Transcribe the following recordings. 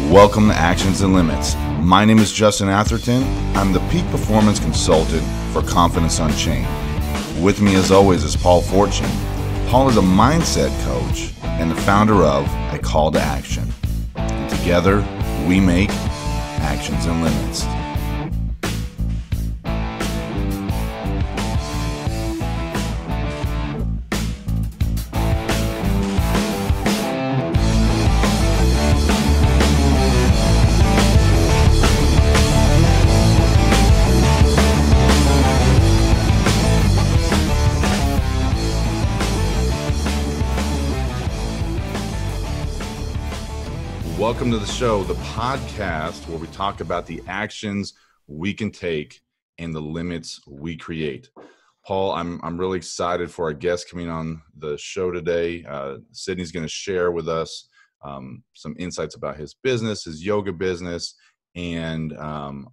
Welcome to Actions and Limits. My name is Justin Atherton. I'm the Peak Performance Consultant for Confidence Unchained. With me as always is Paul Fortune. Paul is a mindset coach and the founder of A Call to Action. And together, we make Actions and Limits. Welcome to the show, the podcast where we talk about the actions we can take and the limits we create. Paul, I'm really excited for our guest coming on the show today. Cidney's going to share with us some insights about his business, his yoga business, and I'm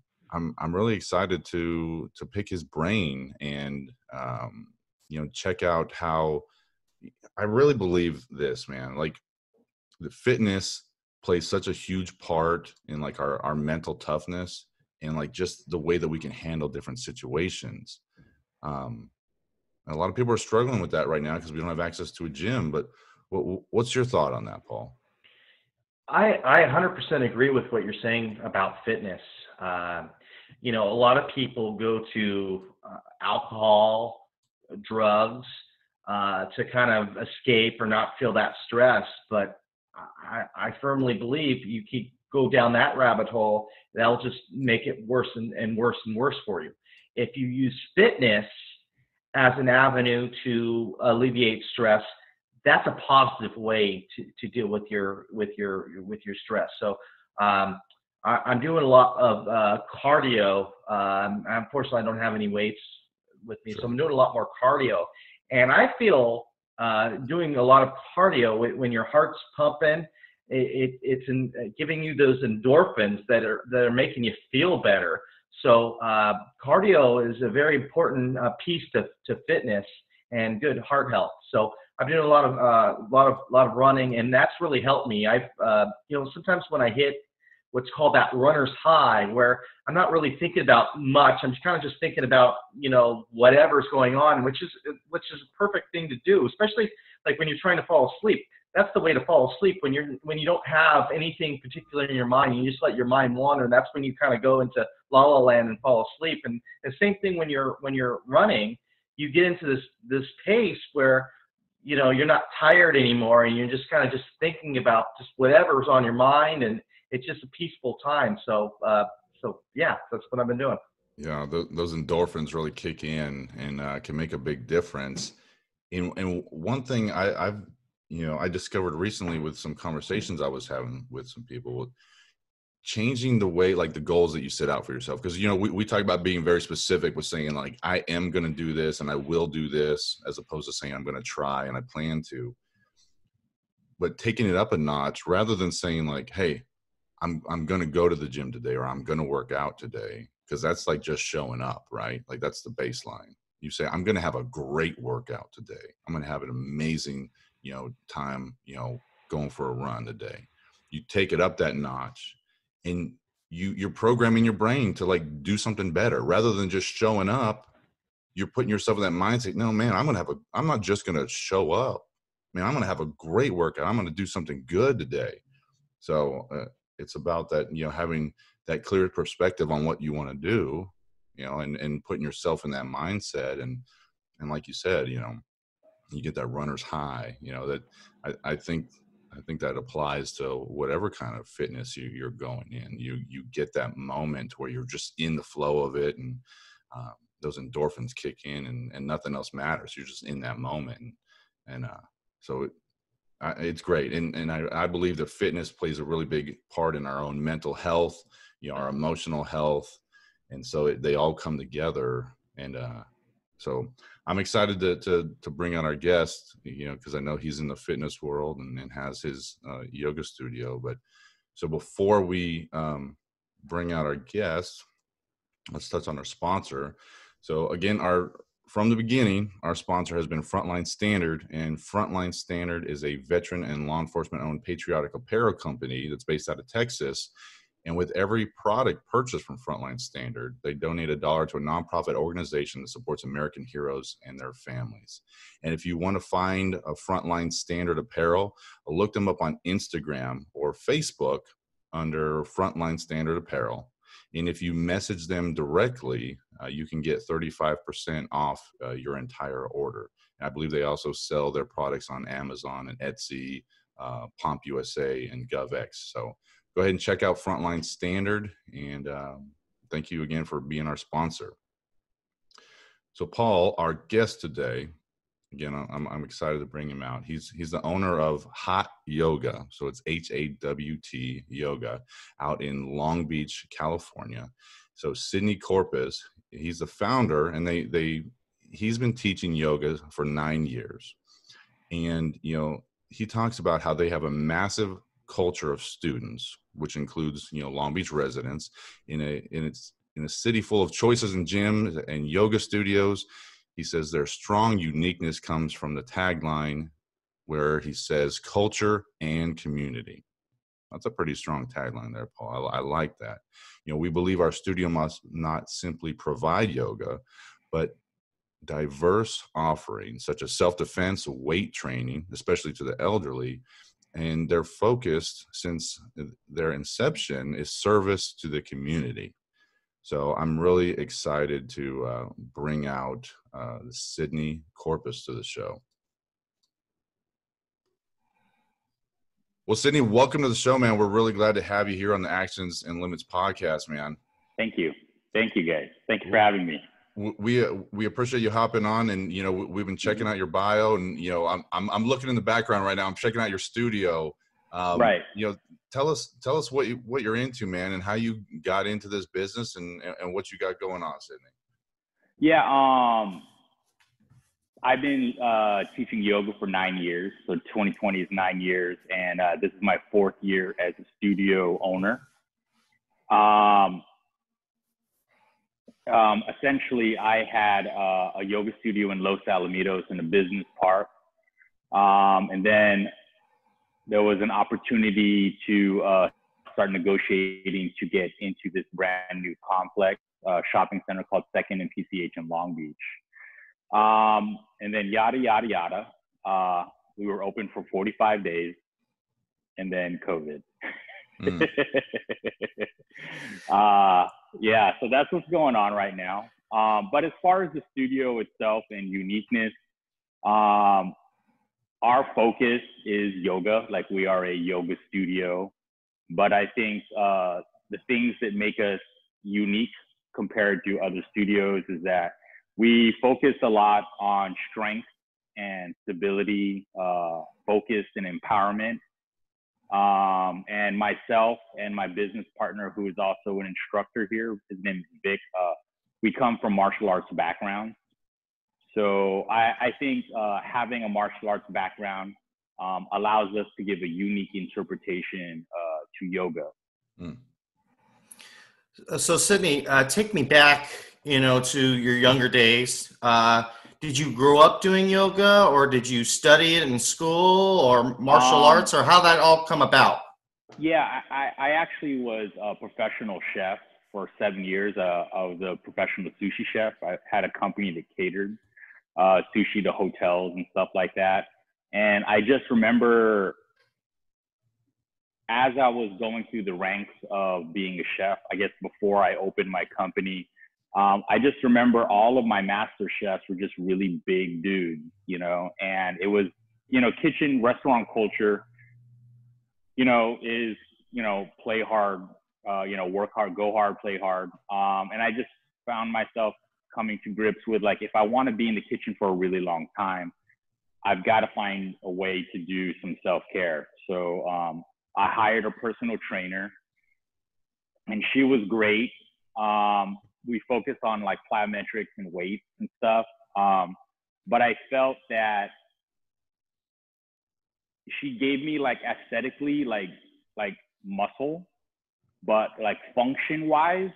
really excited to pick his brain and check out how I really believe this, man. Like the fitness plays such a huge part in like our mental toughness and like just the way that we can handle different situations. And a lot of people are struggling with that right now because we don't have access to a gym. But what's your thought on that, Paul? I 100% agree with what you're saying about fitness. A lot of people go to alcohol, drugs to kind of escape or not feel that stress, but I firmly believe you go down that rabbit hole, that'll just make it worse and worse and worse for you. If you use fitness as an avenue to alleviate stress, that's a positive way to deal with your stress. So I'm doing a lot of cardio. Unfortunately, I don't have any weights with me, so I'm doing a lot more cardio, and I feel doing a lot of cardio when your heart's pumping, it's giving you those endorphins that are making you feel better. So cardio is a very important piece to fitness and good heart health. So I'm doing a lot of running, and that's really helped me. I've sometimes when I hit what's called that runner's high, where I'm not really thinking about much. I'm just thinking about, whatever's going on, which is a perfect thing to do, especially like when you're trying to fall asleep. That's the way to fall asleep, when you don't have anything particular in your mind. You just let your mind wander, and that's when you kind of go into la la land and fall asleep. And the same thing when you're running, you get into this pace where you're not tired anymore, and you're just kind of just thinking about just whatever's on your mind, and it's just a peaceful time. So yeah, that's what I've been doing. Yeah, those endorphins really kick in and can make a big difference. And one thing I discovered recently with some conversations I was having with some people, changing the way, like the goals that you set out for yourself. Because, we talk about being very specific with saying like, I am going to do this and I will do this, as opposed to saying I'm going to try and I plan to. But taking it up a notch, rather than saying like, hey, I'm going to go to the gym today, or I'm going to work out today, because that's like just showing up, right? Like that's the baseline. You say, I'm going to have a great workout today. I'm going to have an amazing, time, going for a run today. You take it up that notch, and you're programming your brain to like do something better rather than just showing up. You're putting yourself in that mindset. No, man, I'm not just going to show up, man. I'm going to have a great workout. I'm going to do something good today. So, it's about that, having that clear perspective on what you want to do, and putting yourself in that mindset. And like you said, you get that runner's high, that I think that applies to whatever kind of fitness you're going in. You get that moment where you're just in the flow of it, and those endorphins kick in, and nothing else matters. You're just in that moment. So it's great. And I believe that fitness plays a really big part in our own mental health, our emotional health. And so they all come together. And so I'm excited to bring on our guest, because I know he's in the fitness world and has his yoga studio. But so before we bring out our guest, let's touch on our sponsor. So again, our from the beginning, our sponsor has been Frontline Standard, and Frontline Standard is a veteran and law enforcement owned patriotic apparel company that's based out of Texas. And with every product purchased from Frontline Standard, they donate $1 to a nonprofit organization that supports American heroes and their families. And if you want to find a Frontline Standard apparel, look them up on Instagram or Facebook under Frontline Standard Apparel. And if you message them directly, you can get 35% off your entire order. And I believe they also sell their products on Amazon and Etsy, PompUSA, and GovX. So go ahead and check out Frontline Standard. And thank you again for being our sponsor. So Paul, our guest today, again, I'm excited to bring him out. He's the owner of Hawt Yoga. So it's HAWT Yoga out in Long Beach, California. So Cidney Corpuz, he's the founder, and he's been teaching yoga for 9 years. And, he talks about how they have a massive culture of students, which includes, Long Beach residents in a city full of choices and gyms and yoga studios. He says their strong uniqueness comes from the tagline where he says culture and community. That's a pretty strong tagline there, Paul. I like that. We believe our studio must not simply provide yoga, but diverse offerings such as self-defense, weight training, especially to the elderly. And their focus since their inception is service to the community. So I'm really excited to bring out Cidney Corpuz to the show. Well, Cidney, welcome to the show, man. We're really glad to have you here on the Actions and Limits podcast, man. Thank you. Thank you, guys. Thank you for having me. We appreciate you hopping on, and we've been checking out your bio, and I'm looking in the background right now. I'm checking out your studio. Right. Tell us what you're into, man, and how you got into this business and what you got going on, Cidney. Yeah. I've been teaching yoga for 9 years. So 2020 is 9 years, and this is my 4th year as a studio owner. Essentially, I had a yoga studio in Los Alamitos in a business park. And then there was an opportunity to start negotiating to get into this brand new complex shopping center called Second and PCH in Long Beach. And then yada, yada, yada. We were open for 45 days and then COVID. Yeah, so that's what's going on right now. But as far as the studio itself and uniqueness, our focus is yoga. Like, we are a yoga studio. But I think the things that make us unique compared to other studios is that we focus a lot on strength and stability, focus and empowerment. And myself and my business partner, who is also an instructor here, his name is Vic, we come from martial arts backgrounds. So I think having a martial arts background allows us to give a unique interpretation to yoga. So Cidney, take me back, to your younger days. Did you grow up doing yoga, or did you study it in school, or martial arts, or how that all come about? Yeah, I actually was a professional chef for 7 years. I was a professional sushi chef. I had a company that catered sushi to hotels and stuff like that. And I just remember, as I was going through the ranks of being a chef, I guess before I opened my company, I just remember all of my master chefs were just really big dudes, and it was, kitchen restaurant culture, is, play hard, work hard, go hard, play hard. And I just found myself coming to grips with, like, if I want to be in the kitchen for a really long time, I've got to find a way to do some self-care. So I hired a personal trainer, and she was great. We focused on like plyometrics and weights and stuff. But I felt that she gave me, like, aesthetically, like muscle, but like function wise,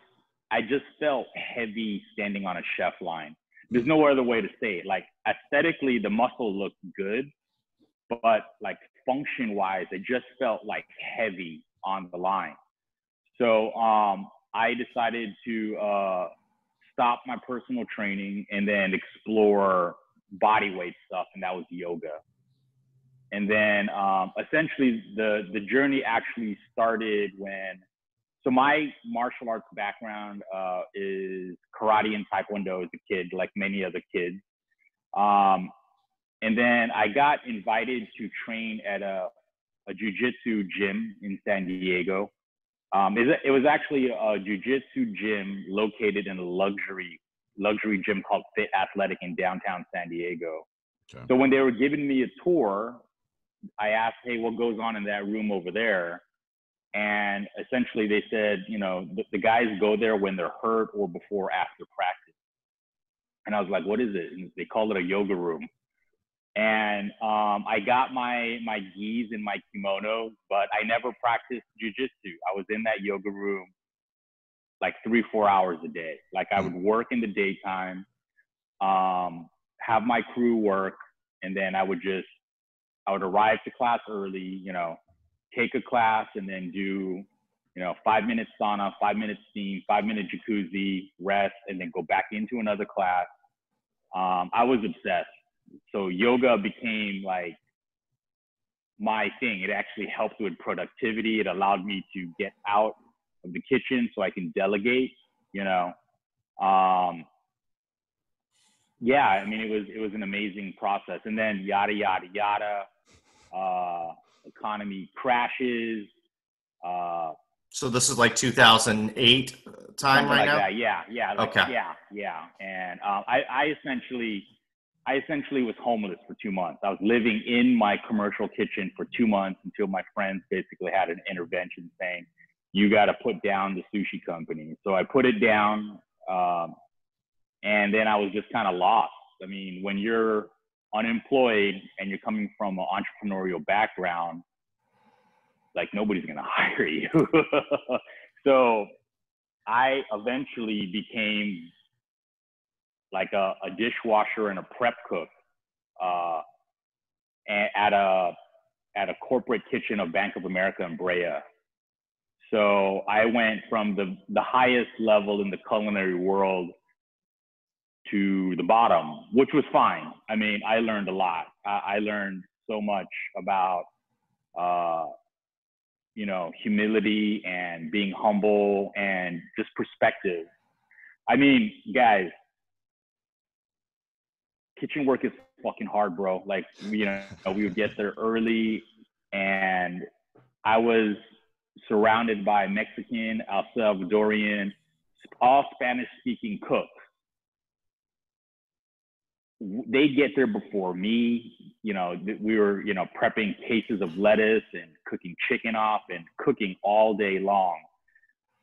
I just felt heavy standing on a chef line. There's no other way to say it. Like aesthetically, the muscle looked good, but like function wise, it just felt like heavy on the line. So I decided to stop my personal training and then explore body weight stuff, and that was yoga. And then essentially the journey actually started so my martial arts background is karate and taekwondo as a kid, like many other kids. And then I got invited to train at a jiu-jitsu gym in San Diego. It was actually a jiu-jitsu gym located in a luxury gym called Fit Athletic in downtown San Diego. Okay. So when they were giving me a tour, I asked, hey, what goes on in that room over there? And essentially they said, you know, the guys go there when they're hurt or before or after practice. And I was like, what is it? And they call it a yoga room. And I got my gis and my kimono, but I never practiced jujitsu. I was in that yoga room like 3-4 hours a day. Like I would work in the daytime, have my crew work, and then I would arrive to class early, you know, take a class and then do, you know, 5-minute sauna, 5-minute steam, 5-minute jacuzzi, rest, and then go back into another class. I was obsessed. So yoga became like my thing. It actually helped with productivity. It allowed me to get out of the kitchen so I can delegate, you know. Yeah, I mean, it was an amazing process. And then yada, yada, yada. Economy crashes. So this is like 2008 time right now? That. Yeah. Like, okay. Yeah. And I essentially was homeless for 2 months. I was living in my commercial kitchen for 2 months until my friends basically had an intervention saying, you got to put down the sushi company. So I put it down, and then I was just kind of lost. I mean, when you're unemployed and you're coming from an entrepreneurial background, like nobody's going to hire you. So I eventually became like a dishwasher and a prep cook at a corporate kitchen of Bank of America in Brea. So I went from the highest level in the culinary world to the bottom, which was fine. I mean, I learned a lot. I learned so much about, you know, humility and being humble and just perspective. I mean, guys, kitchen work is fucking hard, bro. Like, you know, we would get there early, and I was surrounded by Mexican, El Salvadorian, all Spanish-speaking cooks. They get there before me. You know, we were, you know, prepping cases of lettuce and cooking chicken off and cooking all day long.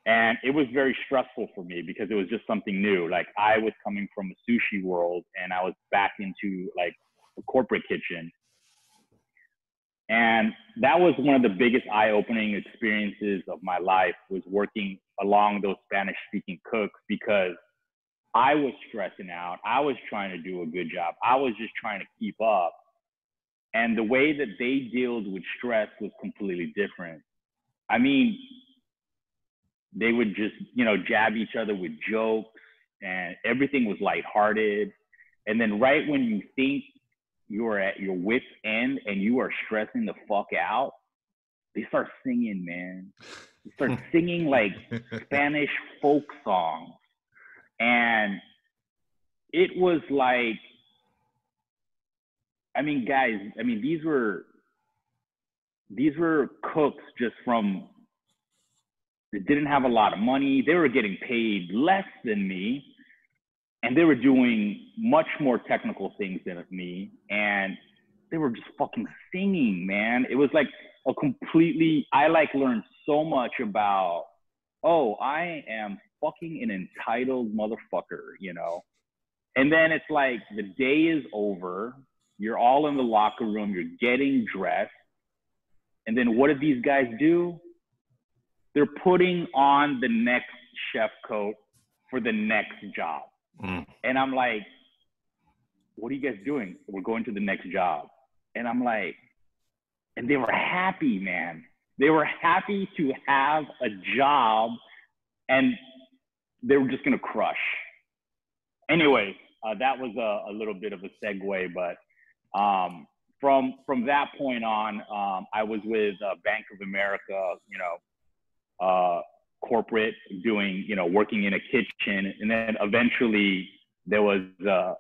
And it was very stressful for me because it was just something new. Like I was coming from a sushi world and I was back into like a corporate kitchen. And that was one of the biggest eye-opening experiences of my life, was working along those Spanish-speaking cooks, because I was stressing out. I was trying to do a good job. I was just trying to keep up. And the way that they dealt with stress was completely different. I mean, they would just, you know, jab each other with jokes, and everything was lighthearted. And then right when you think you're at your wit's end and you are stressing the fuck out, they start singing, man. They start singing like Spanish folk songs. And it was like, I mean, guys, I mean, these were cooks just from, they didn't have a lot of money. They were getting paid less than me, and they were doing much more technical things than me. And they were just fucking singing, man. It was like a completely, I like learned so much about, oh, I am fucking an entitled motherfucker, you know? And then it's like the day is over. You're all in the locker room. You're getting dressed. And then what did these guys do? They're putting on the next chef coat for the next job. And I'm like, what are you guys doing? We're going to the next job. And I'm like, and they were happy, man. They were happy to have a job, and they were just gonna crush. Anyway, that was a little bit of a segue, but from that point on, I was with Bank of America, corporate, doing, working in a kitchen, and then eventually there was a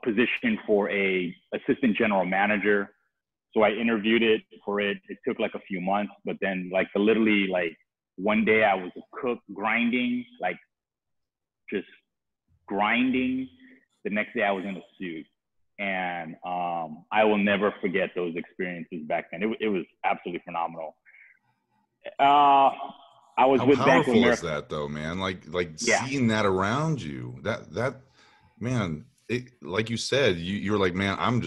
position for a assistant general manager. So I interviewed for it. It took like a few months, but then literally one day I was a cook grinding, just grinding. The next day I was in a suit. And I will never forget those experiences back then. It was absolutely phenomenal. I was with Bank of America. How powerful is that though, man? Seeing that around you, that man, like you said, you're like, man, I'm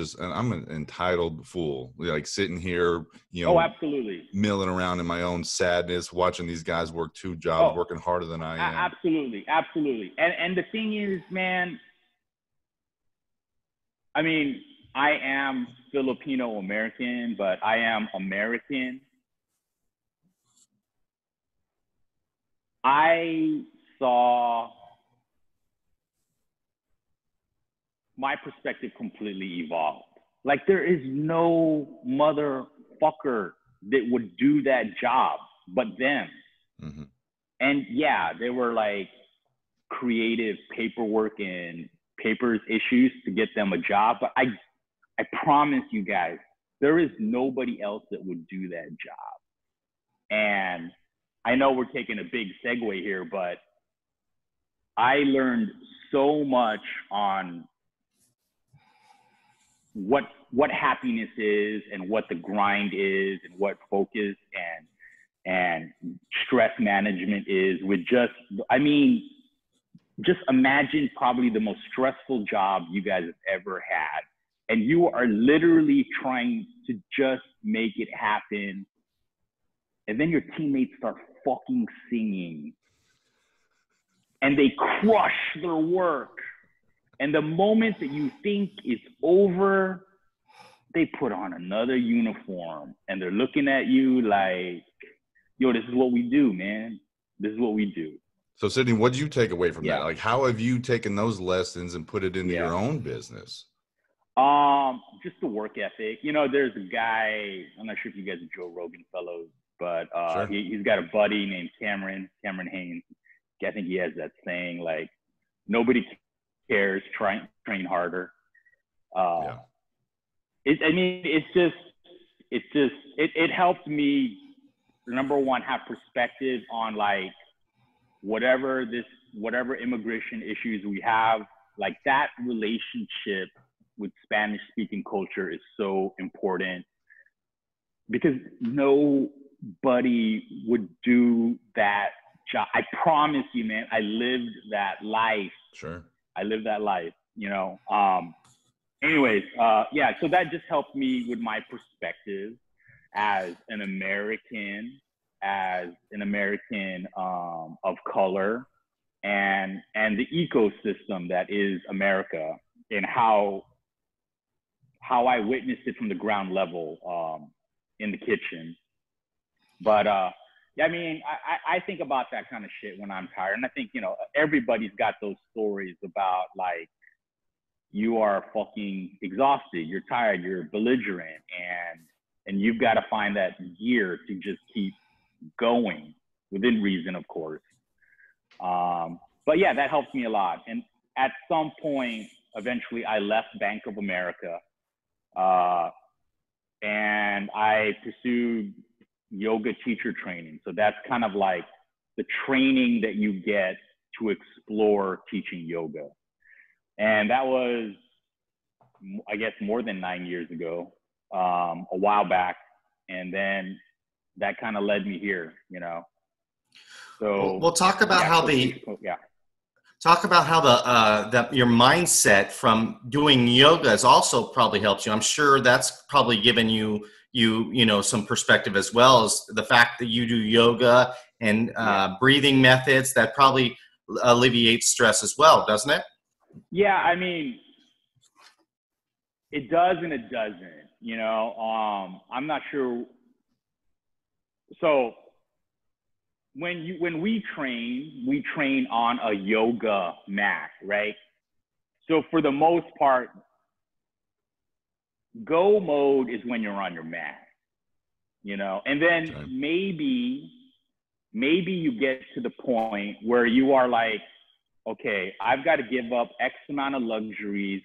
an entitled fool, sitting here, oh, absolutely, milling around in my own sadness, watching these guys work 2 jobs, working harder than I am. Absolutely. And the thing is, man, I mean, I am Filipino American, but I am American. I saw my perspective completely evolved. There is no motherfucker that would do that job but them. Mm-hmm. And yeah, there were creative paperwork and papers issues to get them a job, but I promise you guys, there is nobody else that would do that job. And I know we're taking a big segue here, but I learned so much on what happiness is and what the grind is and what focus and stress management is with just imagine probably the most stressful job you guys have ever had. And you are literally trying to just make it happen. And then your teammates start fucking singing. And they crush their work. And the moment that you think it's over, they put on another uniform. And they're looking at you like, yo, this is what we do, man. This is what we do. So, Cidney, what did you take away from that? How have you taken those lessons and put it into your own business? Just the work ethic. There's a guy, I'm not sure if you guys are Joe Rogan fellows, but sure. He's got a buddy named Cameron Haynes. I think he has that saying, nobody cares, train harder. It helped me, number one, have perspective on whatever immigration issues we have, that relationship with Spanish speaking culture is so important, because nobody would do that job. I promise you, man, I lived that life. Sure. I lived that life, anyways, so that just helped me with my perspective as an American of color, and the ecosystem that is America, and how I witnessed it from the ground level in the kitchen. But I think about that kind of shit when I'm tired. And I think, everybody's got those stories about you are fucking exhausted, you're tired, you're belligerent, and you've got to find that gear to just keep going within reason, of course. But yeah, that helps me a lot. And at some point, eventually I left Bank of America, and I pursued yoga teacher training. So that's kind of the training that you get to explore teaching yoga. And that was, I guess, more than 9 years ago, a while back. And then that kind of led me here, So we'll talk about your mindset from doing yoga has also probably helped you. I'm sure that's probably given you some perspective, as well as the fact that you do yoga and breathing methods that probably alleviates stress as well, doesn't it? Yeah, It does and it doesn't, you know. I'm not sure. So when we train on a yoga mat, right? So for the most part, go mode is when you're on your mat, you know, and then Okay. maybe you get to the point where you are like, okay, I've got to give up X amount of luxuries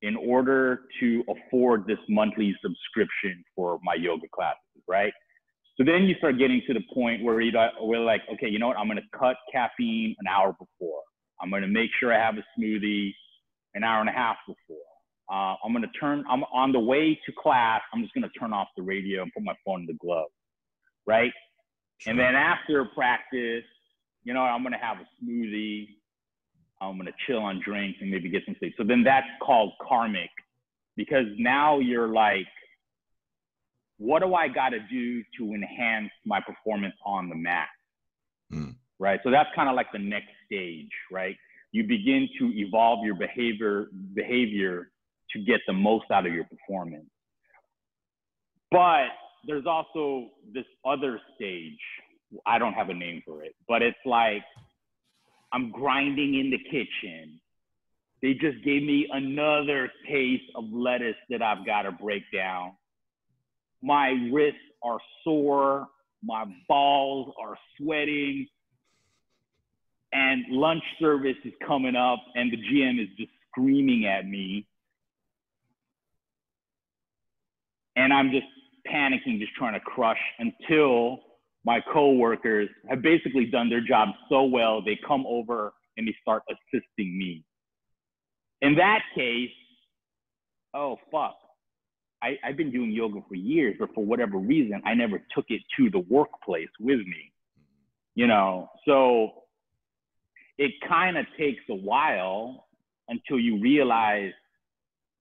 in order to afford this monthly subscription for my yoga classes, right? So then you start getting to the point where we're like, okay, you know what? I'm going to cut caffeine an hour before. I'm going to make sure I have a smoothie an hour and a half before. I'm on the way to class. I'm just going to turn off the radio and put my phone in the glove, right? Sure. And then after practice, you know, I'm going to have a smoothie. I'm going to chill on drinks and maybe get some sleep. So then that's called karmic, because now you're like, what do I got to do to enhance my performance on the mat? Right? So that's kind of like the next stage, right? You begin to evolve your behavior to get the most out of your performance. But there's also this other stage. I don't have a name for it, but it's like, I'm grinding in the kitchen. They just gave me another case of lettuce that I've got to break down. My wrists are sore. My balls are sweating. And lunch service is coming up and the GM is just screaming at me. And I'm just panicking, just trying to crush until my coworkers have basically done their job so well, they come over and they start assisting me. In that case, oh, fuck. I've been doing yoga for years, but for whatever reason, I never took it to the workplace with me, you know? So it kind of takes a while until you realize,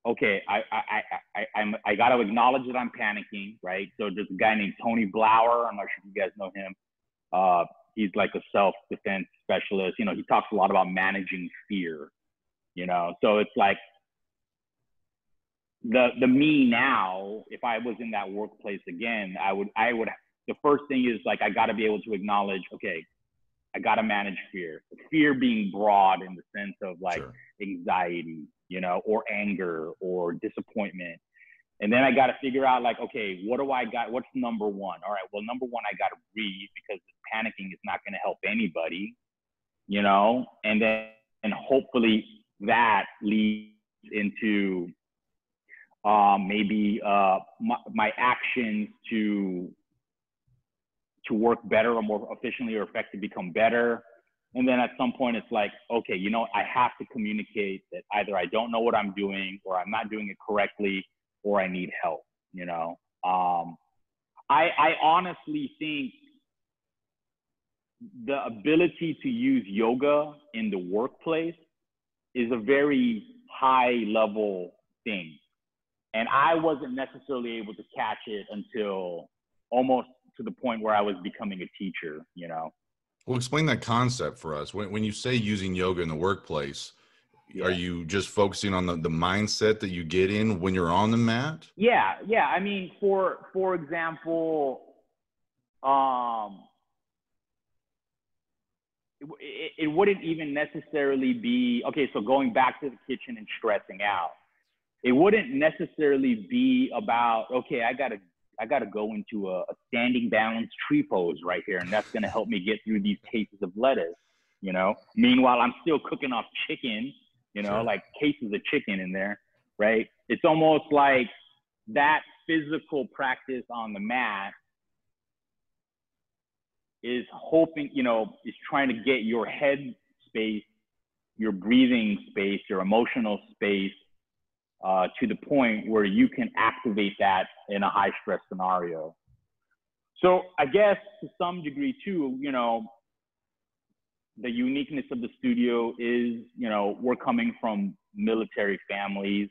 okay, I got to acknowledge that I'm panicking, right? So there's a guy named Tony Blauer. I'm not sure if you guys know him. He's like a self-defense specialist. You know, he talks a lot about managing fear, you know? So it's like the me now, if I was in that workplace again, I would, the first thing is like, I got to be able to acknowledge, okay, I got to manage fear. Fear being broad in the sense of like Sure. anxiety, you know, or anger or disappointment. And then I got to figure out like, okay, what do I got? What's number one? All right, well, number one, I got to breathe, because panicking is not going to help anybody, you know? And then, and hopefully that leads into maybe my actions to work better or more efficiently or effectively become better. And then at some point it's like, okay, you know, I have to communicate that either I don't know what I'm doing or I'm not doing it correctly or I need help, you know? I honestly think the ability to use yoga in the workplace is a very high level thing. And I wasn't necessarily able to catch it until almost to the point where I was becoming a teacher, you know? Well, explain that concept for us. When you say using yoga in the workplace, Yeah. are you just focusing on the mindset that you get in when you're on the mat? Yeah. I mean, for example, it wouldn't even necessarily be, okay, so going back to the kitchen and stressing out, it wouldn't necessarily be about, okay, I gotta go into a standing balance tree pose right here, and that's gonna help me get through these cases of lettuce, you know? Meanwhile, I'm still cooking off chicken, you know, Sure. like cases of chicken in there, right? It's almost like that physical practice on the mat is hoping, you know, is trying to get your head space, your breathing space, your emotional space to the point where you can activate that in a high stress scenario. So I guess to some degree too, you know, the uniqueness of the studio is, you know, we're coming from military families.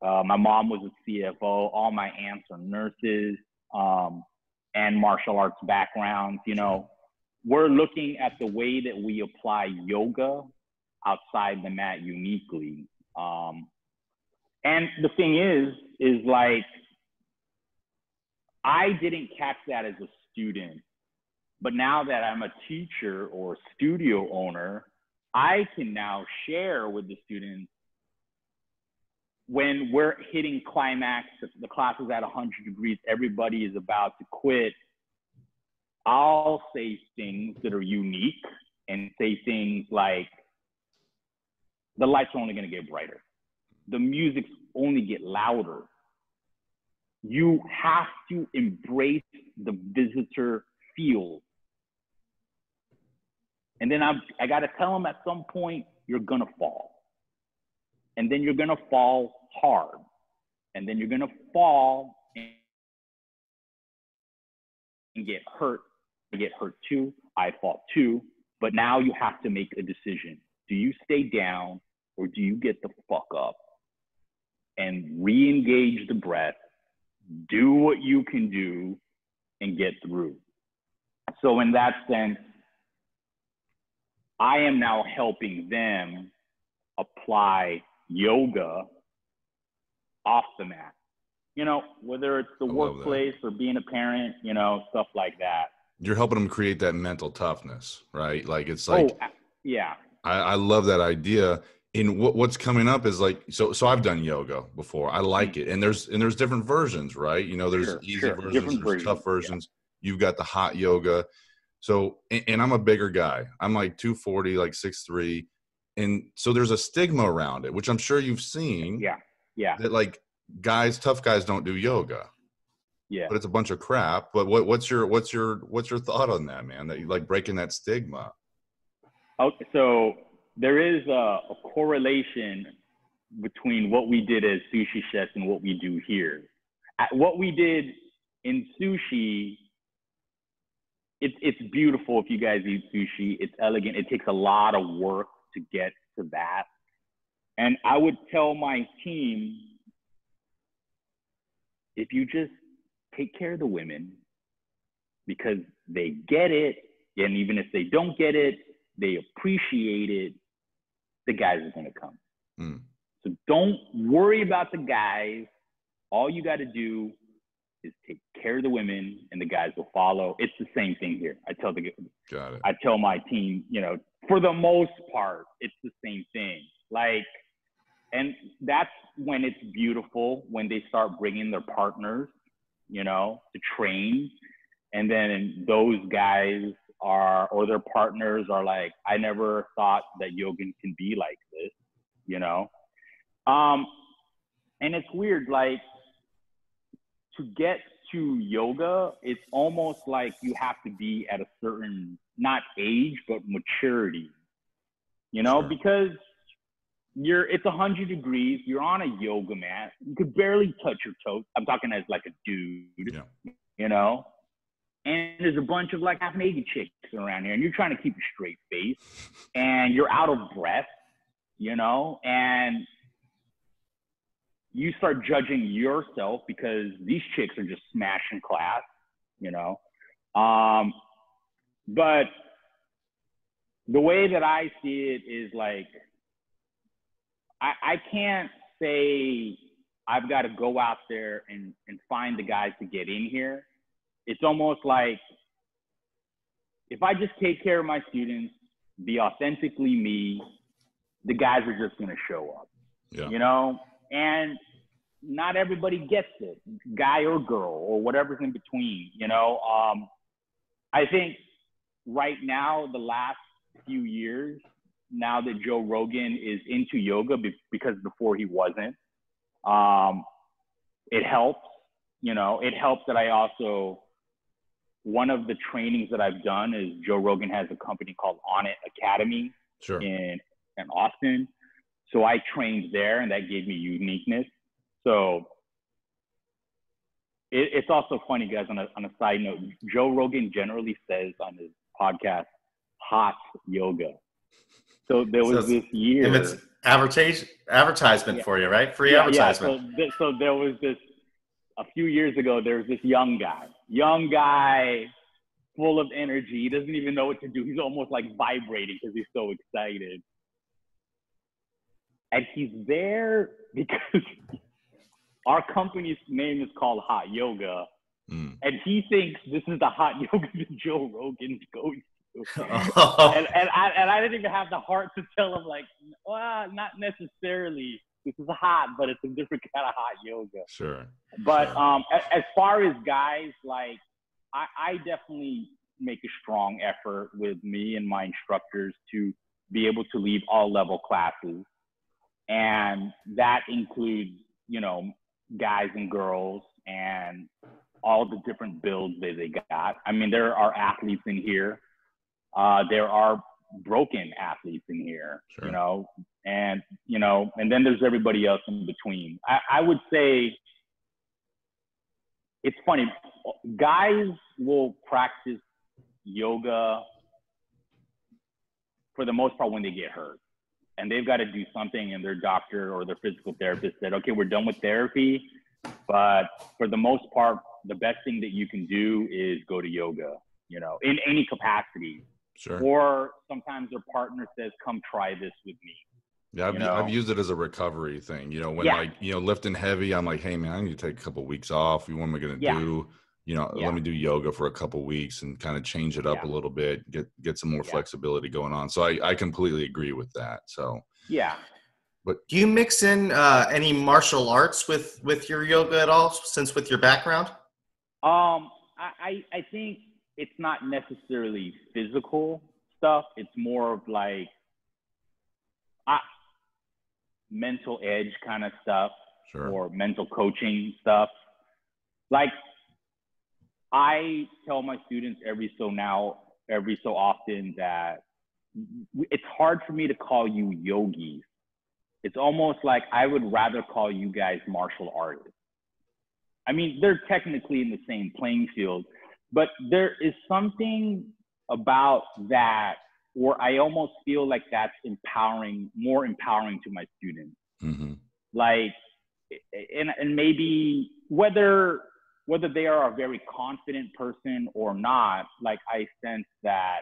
My mom was a CFO. All my aunts are nurses and martial arts backgrounds. You know, we're looking at the way that we apply yoga outside the mat uniquely. And the thing is like, I didn't catch that as a student, but now that I'm a teacher or studio owner, I can now share with the students when we're hitting climax, the class is at 100 degrees, everybody is about to quit. I'll say things that are unique and say things like, the lights are only going to get brighter. The music's only get louder. You have to embrace the visitor feel. And then I got to tell them at some point, you're going to fall. And then you're going to fall hard. And then you're going to fall and get hurt. I get hurt too. I fall too. But now you have to make a decision. Do you stay down or do you get the fuck up and re-engage the breath, do what you can do, and get through? So in that sense, I am now helping them apply yoga off the mat. You know, whether it's the workplace or being a parent, you know, stuff like that. You're helping them create that mental toughness, right? Like, it's like, yeah. I love that idea. And what's coming up is like, so I've done yoga before. I like it. And there's different versions, right? You know, there's easy versions, there's tough versions. Yeah. You've got the hot yoga. So, and I'm a bigger guy. I'm like 240, like 6'3". And so there's a stigma around it, which I'm sure you've seen. Yeah. Yeah. That like tough guys don't do yoga. Yeah. But it's a bunch of crap. But what's your thought on that, man? That you like breaking that stigma? Okay, so there is a correlation between what we did as sushi chefs and what we do here. What we did in sushi, it's beautiful if you guys eat sushi. It's elegant. It takes a lot of work to get to that. And I would tell my team, if you just take care of the women because they get it, and even if they don't get it, they appreciate it, the guys are going to come. Mm. So don't worry about the guys. All you got to do is take care of the women and the guys will follow. It's the same thing here. I tell my team, you know, for the most part, it's the same thing. Like, and that's when it's beautiful, when they start bringing their partners, you know, to train. And then those guys or their partners are like, I never thought that yoga can be like this, you know? And it's weird, like, to get to yoga, it's almost like you have to be at a certain, not age, but maturity, you know, sure. Because it's 100 degrees, you're on a yoga mat, you could barely touch your toes. I'm talking as like a dude, yeah. You know? And there's a bunch of like half naked chicks around here, and you're trying to keep a straight face, and you're out of breath, you know, and you start judging yourself because these chicks are just smashing class, you know. But the way that I see it is like, I can't say I've got to go out there and find the guys to get in here. It's almost like if I just take care of my students, be authentically me, the guys are just going to show up, yeah. You know? And not everybody gets it, guy or girl or whatever's in between, you know? I think right now, the last few years, now that Joe Rogan is into yoga, because before he wasn't, it helps, you know, it helps that I also, one of the trainings that I've done is Joe Rogan has a company called On It Academy, sure. in Austin. So I trained there, and that gave me uniqueness. So it's also funny, guys, on a side note, Joe Rogan generally says on his podcast, Hawt Yoga. So there was this year. And it's advertisement, yeah. For you, right? Free, yeah, advertisement. Yeah. So there was this, a few years ago, there was this young guy, full of energy. He doesn't even know what to do. He's almost like vibrating because he's so excited. And he's there because our company's name is called Hawt Yoga. And he thinks this is the hot yoga that Joe Rogan goes to. and I didn't even have the heart to tell him, like, well, not necessarily. This is hot, but it's a different kind of hot yoga. Sure. But sure. As far as guys, like, I definitely make a strong effort with me and my instructors to be able to lead all level classes. And that includes, you know, guys and girls and all the different builds that they got. I mean, there are athletes in here. There are broken athletes in here, sure. you know, and then there's everybody else in between. I would say it's funny. Guys will practice yoga for the most part when they get hurt. And they've got to do something, and their doctor or their physical therapist said, okay, we're done with therapy. But for the most part, the best thing that you can do is go to yoga, you know, in any capacity. Sure. Or sometimes their partner says, come try this with me. Yeah, I've used it as a recovery thing. You know, when like, you know, lifting heavy, I'm like, hey, man, I need to take a couple of weeks off. What am I going to do? You know, let me do yoga for a couple of weeks and kind of change it up a little bit, get some more flexibility going on. So I completely agree with that. So, But do you mix in any martial arts with your yoga at all, since with your background? I think it's not necessarily physical stuff. It's more of like mental edge kind of stuff, or mental coaching stuff. Like, I tell my students every so often that it's hard for me to call you yogis. It's almost like I would rather call you guys martial artists. I mean, they're technically in the same playing field, but there is something about that where I almost feel like that's more empowering to my students. Mm-hmm. Like, and maybe whether they are a very confident person or not, like, I sense that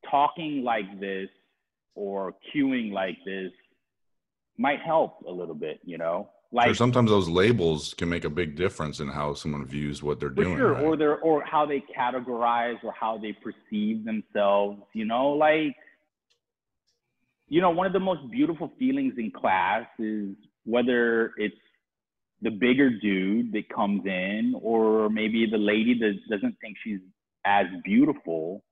talking like this or cueing like this might help a little bit, you know? Like, sure, sometimes those labels can make a big difference in how someone views what they're doing. Sure, right? or how they categorize or how they perceive themselves, you know? Like, you know, one of the most beautiful feelings in class is whether it's the bigger dude that comes in, or maybe the lady that doesn't think she's as beautiful.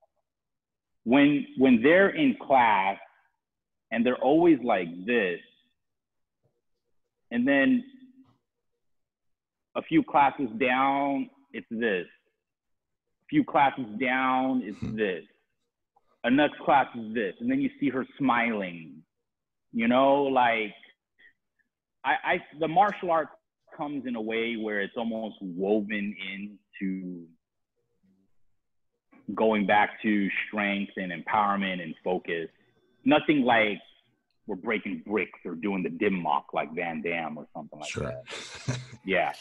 When they're in class and they're always like this, and then a few classes down, it's this. A few classes down, it's this. A next class is this. And then you see her smiling, you know, like, the martial arts comes in a way where it's almost woven into going back to strength and empowerment and focus. Nothing like we're breaking bricks or doing the dim mock like Van Damme or something like that. Yeah.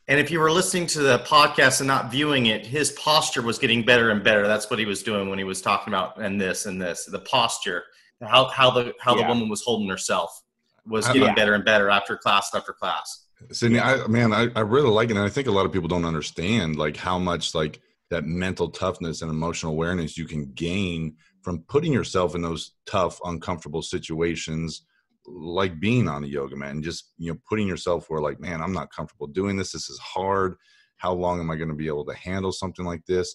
And if you were listening to the podcast and not viewing it, his posture was getting better and better. That's what he was doing when he was talking about and this, the posture, how the woman was holding herself was getting better and better after class after class. Cidney, I really like it. And I think a lot of people don't understand like how much like that mental toughness and emotional awareness you can gain from putting yourself in those tough, uncomfortable situations, like being on a yoga mat and just, you know, putting yourself where like, man, I'm not comfortable doing this. This is hard. How long am I going to be able to handle something like this?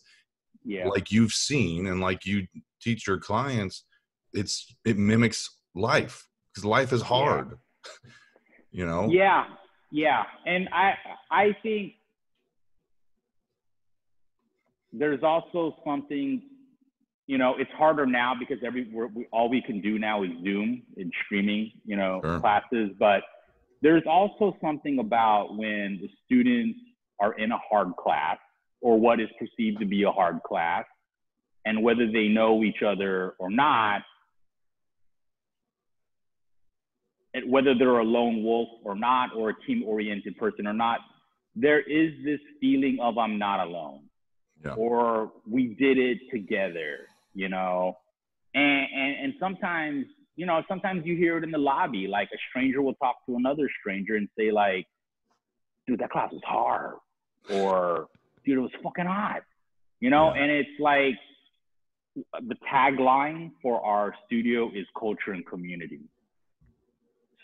Yeah. Like you've seen and like you teach your clients, it mimics life because life is hard, you know? Yeah. Yeah. And I think there's also something, you know, it's harder now because all we can do now is Zoom and streaming, you know, classes. But there's also something about when the students are in a hard class or what is perceived to be a hard class, and whether they know each other or not, and whether they're a lone wolf or not, or a team-oriented person or not, there is this feeling of I'm not alone. Yeah. Or we did it together, you know? And sometimes, you know, sometimes you hear it in the lobby, like a stranger will talk to another stranger and say like, dude, that class was hard, or dude, it was fucking hot, you know? Yeah. And it's like, the tagline for our studio is culture and community.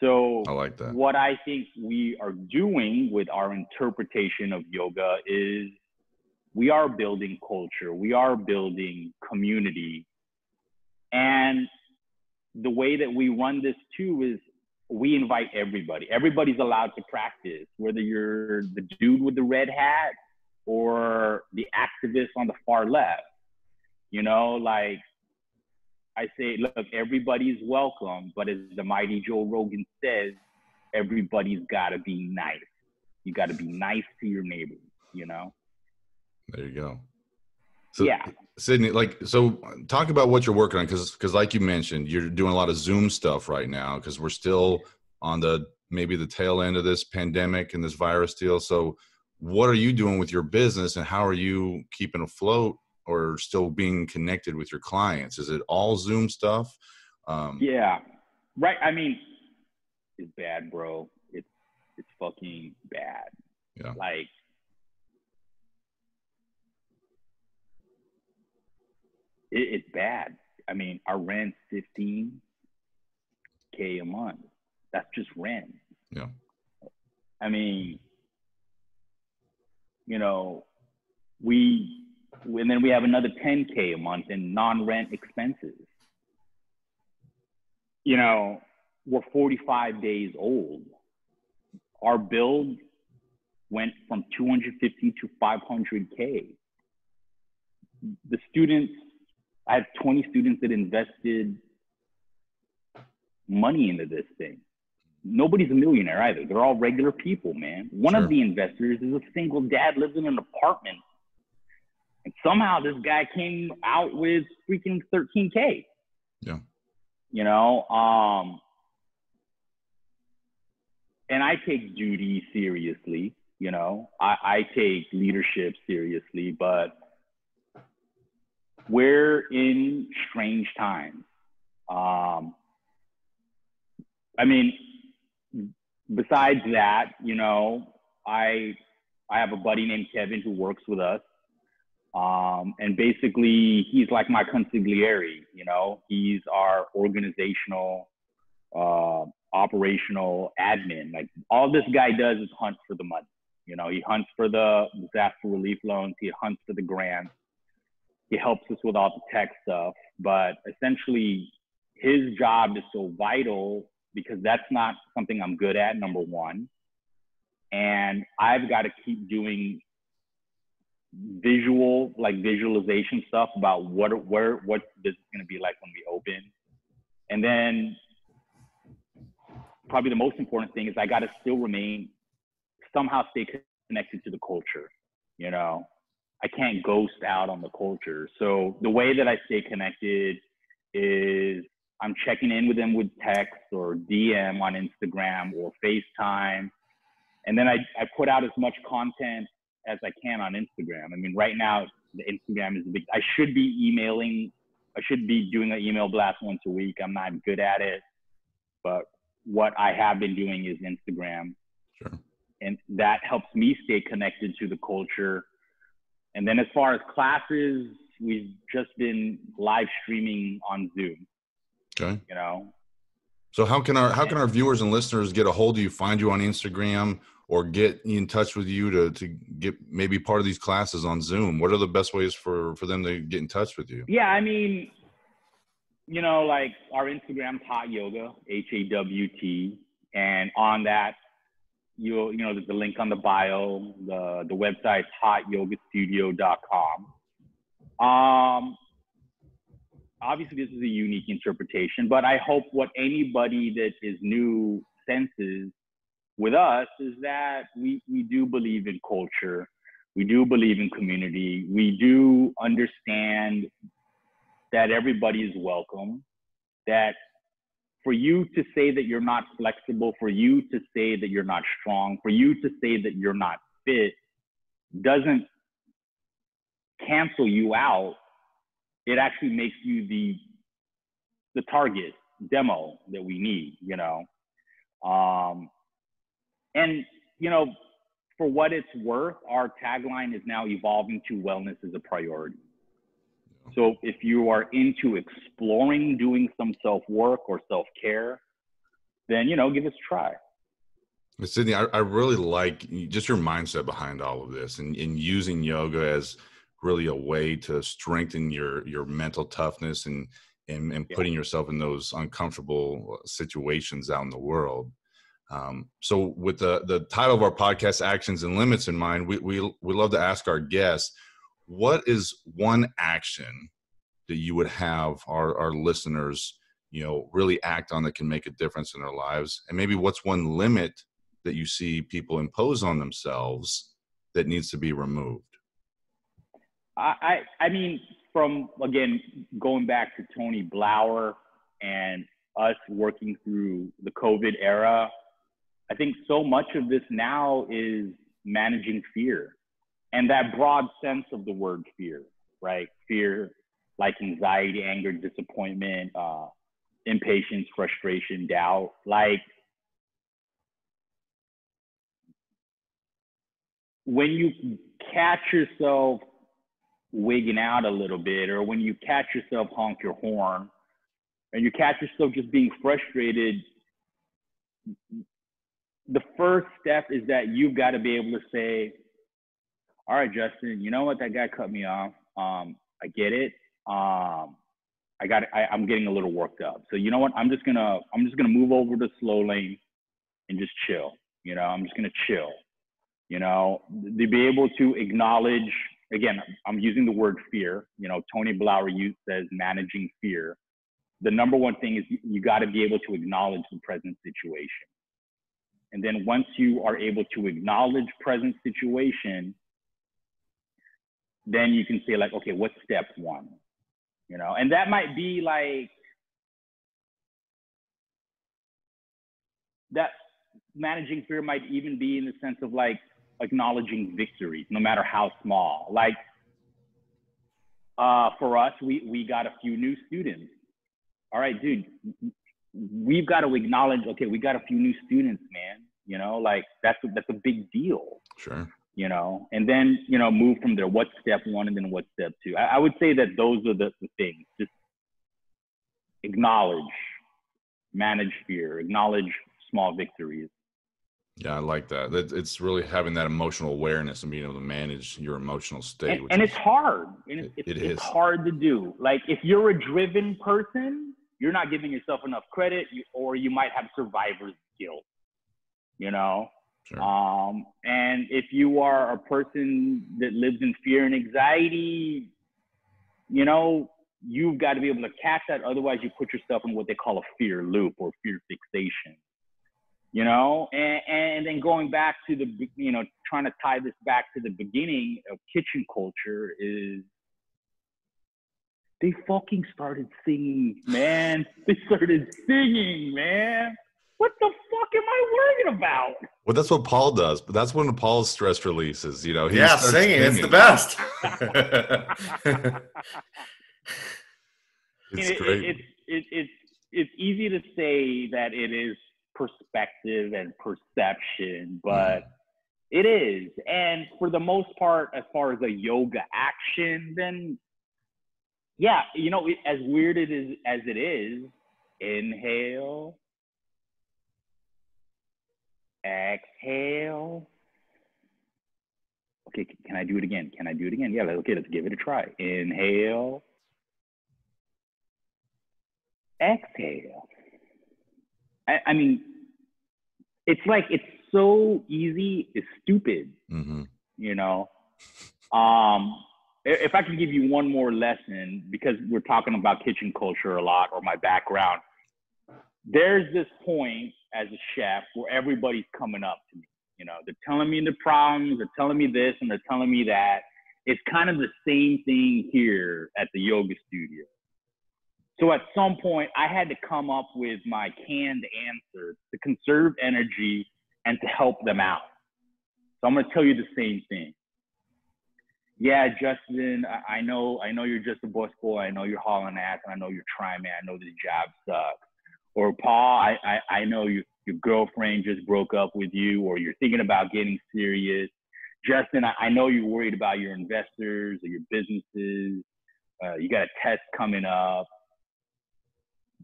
So I like that. what I think we are doing with our interpretation of yoga is we are building culture, we are building community. And the way that we run this too is we invite everybody. Everybody's allowed to practice, whether you're the dude with the red hat or the activist on the far left. You know, like I say, look, everybody's welcome, but as the mighty Joe Rogan says, everybody's got to be nice. You got to be nice to your neighbors, you know? There you go. So, yeah. Cidney, like, so talk about what you're working on. Cause like you mentioned, you're doing a lot of Zoom stuff right now, cause we're still on maybe the tail end of this pandemic and this virus deal. So what are you doing with your business, and how are you keeping afloat or still being connected with your clients? Is it all Zoom stuff? Yeah, right. I mean, it's bad, bro. It's fucking bad. Yeah. Like, it's bad. I mean, our rent's $15K a month. That's just rent. Yeah. I mean, you know, and then we have another $10K a month in non-rent expenses. You know, we're 45 days old. Our build went from 250 to 500K. The students, I have 20 students that invested money into this thing. Nobody's a millionaire either. They're all regular people, man. One Sure. of the investors is a single dad, lives in an apartment. And somehow this guy came out with freaking 13K. Yeah. You know, and I take duty seriously, you know, I take leadership seriously, but we're in strange times. I mean, besides that, you know, I have a buddy named Kevin who works with us. And basically he's like my consigliere, you know, he's our organizational, operational admin. Like, all this guy does is hunt for the money. You know, he hunts for the disaster relief loans. He hunts for the grants. He helps us with all the tech stuff. But essentially his job is so vital because that's not something I'm good at, number one. And I've got to keep doing visualization stuff about what this is going to be like when we open. And then probably the most important thing is I got to still somehow stay connected to the culture. You know, I can't ghost out on the culture. So the way that I stay connected is I'm checking in with them with text or DM on Instagram or FaceTime. And then I put out as much content as I can on Instagram. I mean, right now, the Instagram is I should be doing an email blast once a week. I'm not good at it, but what I have been doing is Instagram. Sure. And that helps me stay connected to the culture. And then as far as classes, we've just been live streaming on Zoom. Okay. You know? So how can our viewers and listeners get a hold of you, find you on Instagram, or get in touch with you to get maybe part of these classes on Zoom? What are the best ways for them to get in touch with you? Yeah, I mean, you know, like our Instagram's Hawt Yoga, HAWT, and on that, you know, there's a link on the bio. The website's hawtyogastudio.com. Obviously, this is a unique interpretation, but I hope what anybody that is new senses with us is that we do believe in culture. We do believe in community. We do understand that everybody is welcome, that for you to say that you're not flexible, for you to say that you're not strong, for you to say that you're not fit doesn't cancel you out. It actually makes you the the target demo that we need, you know. And, you know, for what it's worth, our tagline is now evolving to wellness as a priority. So if you are into exploring doing some self-work or self-care, then, you know, give us a try. Cidney, I really like just your mindset behind all of this, and using yoga as really a way to strengthen your mental toughness and putting yourself in those uncomfortable situations out in the world. So with the title of our podcast, Actions and Limits, in mind, we love to ask our guests, what is one action that you would have our listeners, you know, really act on that can make a difference in their lives? And maybe what's one limit that you see people impose on themselves that needs to be removed? I mean, from, again, going back to Tony Blauer and us working through the COVID era, I think so much of this now is managing fear, and that broad sense of the word fear, right? Fear like anxiety, anger, disappointment, impatience, frustration, doubt. Like, when you catch yourself wigging out a little bit, or when you catch yourself honk your horn, and you catch yourself just being frustrated, the first step is that you've got to be able to say, all right, Justin, you know what? That guy cut me off. I get it. I'm getting a little worked up. So you know what? I'm just gonna move over to slow lane and just chill. You know, I'm just gonna chill. You know, to be able to acknowledge, again, I'm using the word fear. You know, Tony Blauer says managing fear. The number one thing is you got to be able to acknowledge the present situation. And then once you are able to acknowledge present situation, then you can say, like, okay, what's step one? You know, and that might be like, that managing fear might even be in the sense of like acknowledging victories, no matter how small. Like, for us, we got a few new students. All right, dude, we've got to acknowledge, okay, we got a few new students, man. You know, like that's a big deal. Sure. You know, and then, you know, move from there. What's step one, and then what's step two? I would say that those are the things. Just acknowledge, manage fear, acknowledge small victories. Yeah, I like that. It's really having that emotional awareness and being able to manage your emotional state. And it's hard. And it's hard to do. Like, if you're a driven person, you're not giving yourself enough credit, or you might have survivor's guilt, you know? Sure. And if you are a person that lives in fear and anxiety, you know, you've got to be able to catch that. Otherwise, you put yourself in what they call a fear loop or fear fixation, you know? And then going back to you know, trying to tie this back to the beginning of kitchen culture is, they fucking started singing, man. They started singing, man. What the fuck am I worried about? Well, that's what Paul does, but that's one of Paul's stress releases. You know, singing. It's the best. It's great. It's easy to say that it is perspective and perception, but it is. And for the most part, as far as a yoga action, then yeah, you know, as weird as it is, inhale, exhale. Okay, can I do it again? Can I do it again? Yeah, okay, let's give it a try. Inhale, exhale. I mean, it's like, it's so easy, it's stupid, you know? If I could give you one more lesson, because we're talking about kitchen culture a lot, or my background, there's this point as a chef where everybody's coming up to me. You know, they're telling me the problems, they're telling me this, and they're telling me that. It's kind of the same thing here at the yoga studio. So at some point, I had to come up with my canned answer to conserve energy and to help them out. So I'm going to tell you the same thing. Yeah, Justin, I know you're just a busboy. I know you're hauling ass, and I know you're trying, man. I know this job sucks. Or Paul, I know your girlfriend just broke up with you, or you're thinking about getting serious. Justin, I know you're worried about your investors or your businesses. You got a test coming up.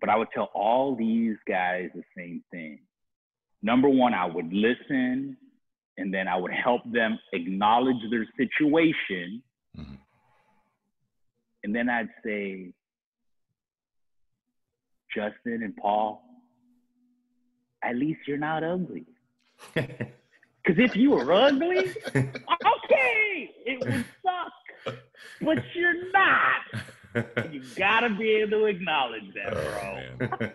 But I would tell all these guys the same thing. Number one, I would listen, and then I would help them acknowledge their situation. Mm-hmm. And then I'd say, Justin and Paul, at least you're not ugly. Because if you were ugly, okay, it would suck. But you're not. You gotta be able to acknowledge that, bro.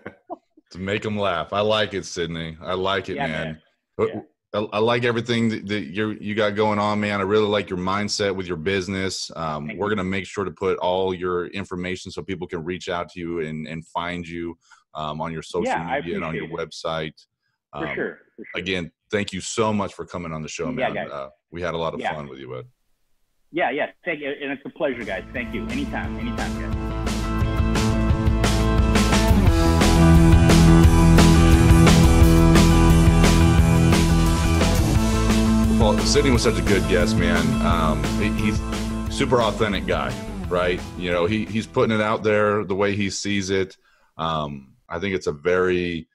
To make them laugh. I like it, Cidney. I like it, man. Yeah. I like everything that you got going on, man. I really like your mindset with your business. We're going to make sure to put all your information so people can reach out to you and find you on your social media and on your website. For sure. Again, thank you so much for coming on the show, man. We had a lot of fun with you, bud. Yeah. Thank you. And it's a pleasure, guys. Thank you. Anytime, guys. Well, Cidney was such a good guest, man. He's super authentic guy, right? You know, he's putting it out there the way he sees it. I think it's a very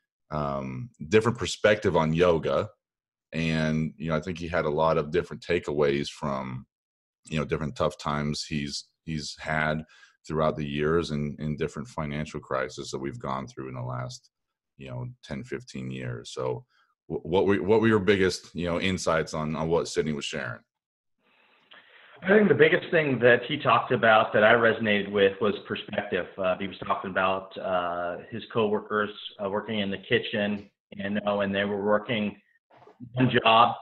different perspective on yoga. And, you know, I think he had a lot of different takeaways from, you know, different tough times he's had throughout the years and different financial crises that we've gone through in the last, 10, 15 years. So what were your biggest, insights on what Cidney was sharing? I think the biggest thing that he talked about that I resonated with was perspective. He was talking about his coworkers working in the kitchen, and they were working one job,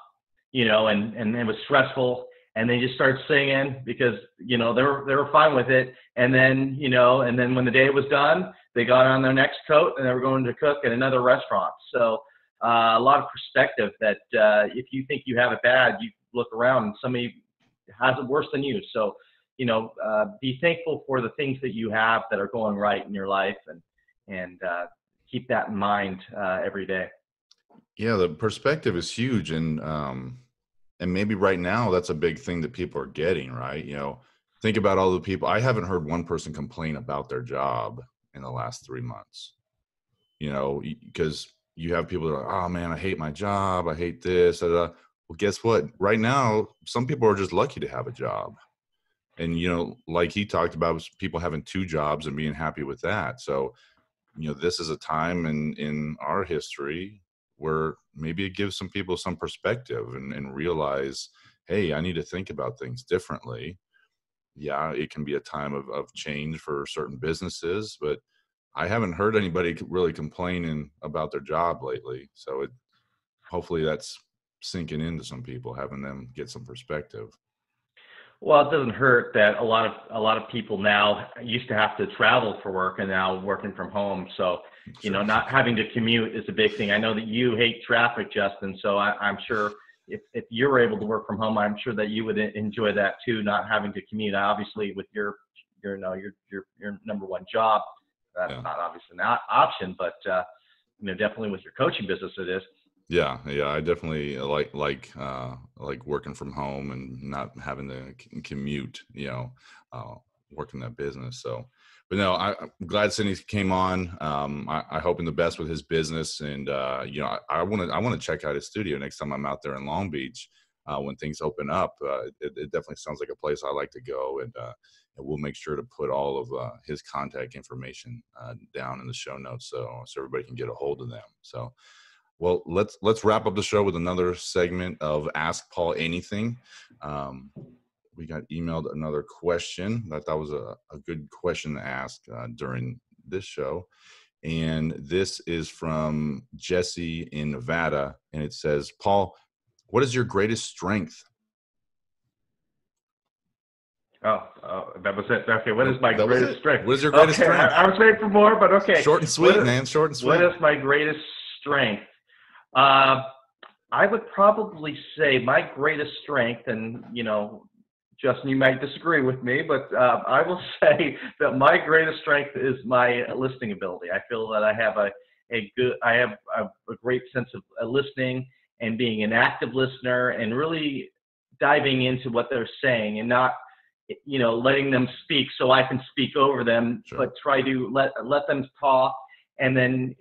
and it was stressful, and they just started singing because they were fine with it, and then when the day was done, they got on their next coat and they were going to cook at another restaurant. So a lot of perspective that if you think you have it bad, you look around and somebody has it worse than you. So, be thankful for the things that you have that are going right in your life, and keep that in mind every day. Yeah, the perspective is huge, and maybe right now that's a big thing that people are getting, right? Think about all the people. I haven't heard one person complain about their job in the last 3 months. Because you have people that are, oh man, I hate my job, I hate this. Well, guess what? Right now, some people are just lucky to have a job. And, like he talked about, was people having 2 jobs and being happy with that. So, this is a time in our history where maybe it gives some people some perspective and realize, hey, I need to think about things differently. Yeah, it can be a time of change for certain businesses, but I haven't heard anybody really complaining about their job lately. So hopefully that's sinking into some people, having them get some perspective. Well, it doesn't hurt that a lot of people now used to have to travel for work and now working from home. So, Sure. Not having to commute is a big thing. I know that you hate traffic, Justin. So I'm sure if you're able to work from home, I'm sure that you would enjoy that too, not having to commute. Obviously, with your number one job, that's not obviously an option, but definitely with your coaching business, it is. Yeah, I definitely like working from home and not having to commute, working that business. So, but no, I'm glad Cidney came on. I hope him the best with his business, and I want to check out his studio next time I'm out there in Long Beach when things open up. It definitely sounds like a place I like to go, and we'll make sure to put all of his contact information down in the show notes so everybody can get a hold of them. So. Well, let's wrap up the show with another segment of Ask Paul Anything. We got emailed another question. I thought that was a good question to ask during this show. And this is from Jesse in Nevada. And it says, Paul, what is your greatest strength? Oh, that was it. Okay, what is my greatest strength? What is your greatest strength? I was waiting for more, but okay. Short and sweet, man. Short and sweet. What is my greatest strength? I would probably say my greatest strength, and Justin, you might disagree with me, but I will say that my greatest strength is my listening ability. I feel that I have a great sense of listening and being an active listener and really diving into what they're saying and not, letting them speak so I can speak over them, Sure. but try to let them talk and then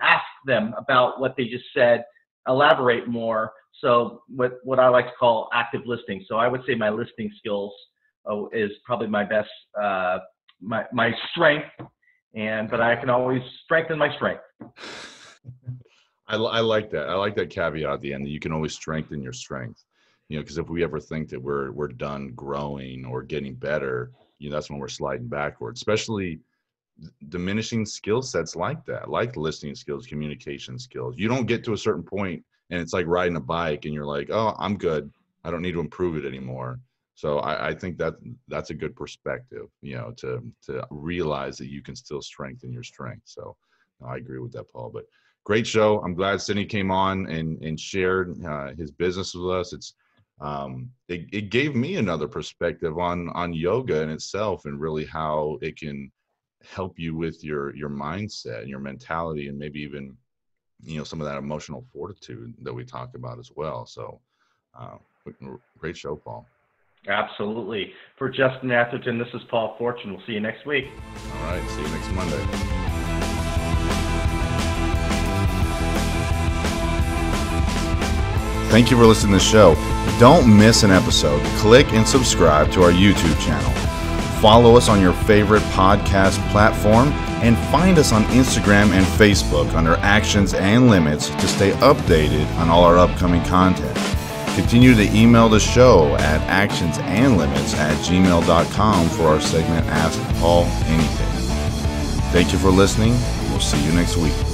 ask them about what they just said, elaborate more. So what I like to call active listening. So I would say my listening skills is probably my best, my strength, but I can always strengthen my strength. I like that. I like that caveat at the end that you can always strengthen your strength. Because if we ever think that we're done growing or getting better, that's when we're sliding backwards, especially diminishing skill sets like that, like listening skills, communication skills. You don't get to a certain point and it's like riding a bike and you're like, oh, I'm good. I don't need to improve it anymore. So I think that's a good perspective, to realize that you can still strengthen your strength. So I agree with that, Paul. But great show. I'm glad Cidney came on and shared his business with us. It gave me another perspective on yoga in itself and really how it can help you with your mindset and your mentality and maybe even some of that emotional fortitude that we talked about as well. So great show, Paul. Absolutely. For Justin Atherton, this is Paul Fortune. We'll see you next week. All right. See you next Monday. Thank you for listening to the show. Don't miss an episode. Click and subscribe to our YouTube channel. Follow us on your favorite podcast platform and find us on Instagram and Facebook under Actions and Limits to stay updated on all our upcoming content. Continue to email the show at actionsandlimits@gmail.com for our segment Ask Paul Anything. Thank you for listening. We'll see you next week.